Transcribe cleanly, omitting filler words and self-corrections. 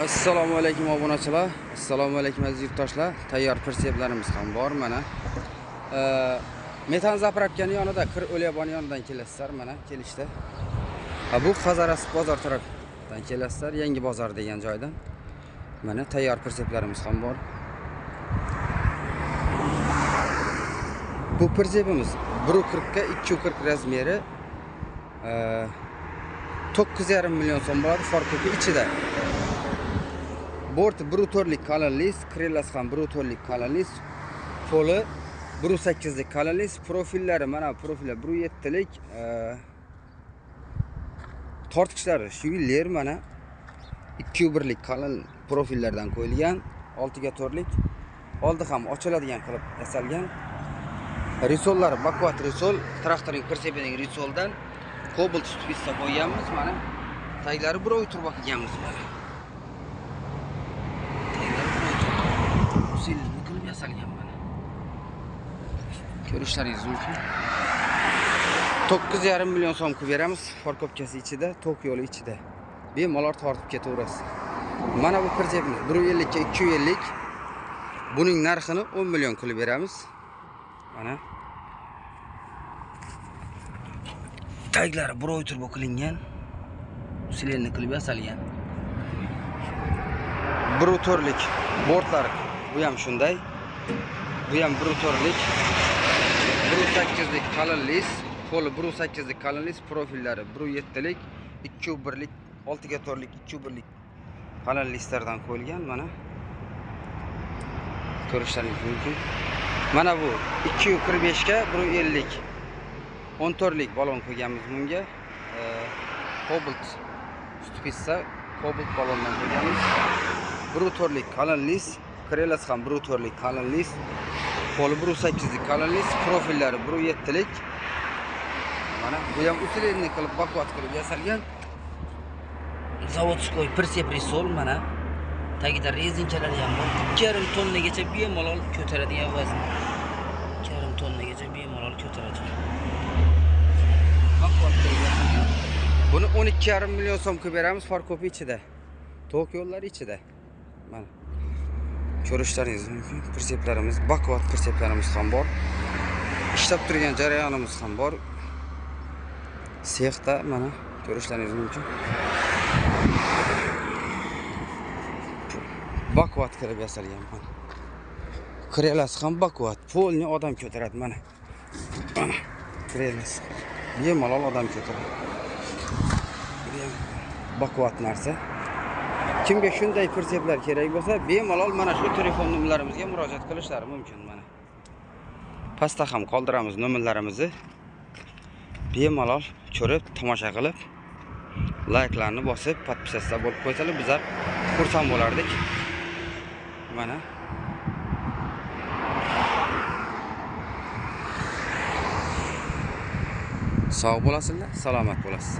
Assalomu alaykum obunachilar. Assalomu alaykum aziz yurtdoshlar. Tayyor perseplarimiz ham bor mana. Metan zapravkani yonida kir o'lyaboni yonidan kelasizlar mana kelishdi. Bu Fazaras bozor tarafdan kelasizlar, Yangi bozor degan joydan. Mana tayyor perseplarimiz ham bor. Bu persepimiz 1.40 ga 2.40 razmeri 9,5 million so'm bo'ladi, farqi ichida. Bort brutorlik kalanlis, krelasi ham brutorlik kalanlis, poli 1.8 lik kalanlis, profillari mana profillar 1.7 lik, tortqichlari shuvillar mana 2.1 lik kalın profillardan qo'yilgan, 6 ga 4 lik. Oldi ham ochiladigan qilib yasalgan. Risollari bakvat risol, traktorning persepining risoldan Cobalt stupissa qo'yganmiz mana. Taglari bir oy turib qilganmiz mana. Silni qilib yasalgan mana. Ko'rishlaringiz mumkin. 9,5 million so'm qilib beramiz. Farkopkasi ichida, tok yo'li ichida. Bemalol tortib ketaverasiz. Mana bu persepimiz 150 ga 250. Buning narxini 10 million qilib beramiz. Mana. Taglari bir oy turbo qilingan. Silni qilib yasalgan. Brutorlik bortlari bu ham shunday. Bu ham brutorlik. 1.8 lik kalanlis, poli 1.8 lik kalanlis, profillari 1.7 lik, 2.1 lik, 6 ga 4 lik, 2.1 lik kalanlislardan qo'yilgan mana. Ko'rishlaringiz mumkin. Mana bu 2.45 ga 1.50 lik 14 lik balon qo'yganmiz bunga. Cobalt stupissa Cobalt balondan qo'yganmiz. Brutorlik kalanlis, krelasi ham brutorlik kalanlis, poli 1.8 lik kalanlis, profillari 1.7 lik. Mana bu ham usilni qilib bakvat qilib yasalgan. Zavodskoy persep risol mana. Tagida rezinchalari ham bor. 2,5 tonnagacha bemalol ko'taradigan vazn. 2,5 tonnagacha bemalol ko'taradi. Bakvat qilib yasalgan. Buni 12,5 million so'm qilib beramiz, farkopi ichida. Tok yo'llari ichida. Mana. Ko'rishlaringiz mumkin. Perseplarimiz, bakvat perseplarimiz ham bor. Ishlab turgan jarayonimiz ham bor. Sexda mana ko'rishlaringiz mumkin. Bakvat qilib yasalgan mana. Krelasi ham bakvat, polni odam ko'taradi mana. Krelasi. Bemalol odam ko'taradi. Bakvat narsa. Kimga shunday perseplar kerak bo'lsa, bemalol mana shu telefon nomerlarimizga murojaat qilishlari mumkin mana. Pastda ham qoldiramiz nomerlarimizni. Bemalol ko'rib, tomosha qilib, layklarni bosib, podpisatsiya bo'lib qo'ysalar, bizlar xursand bo'lardik. Mana. Sog' bo'lasizlar, salomat bo'lasiz.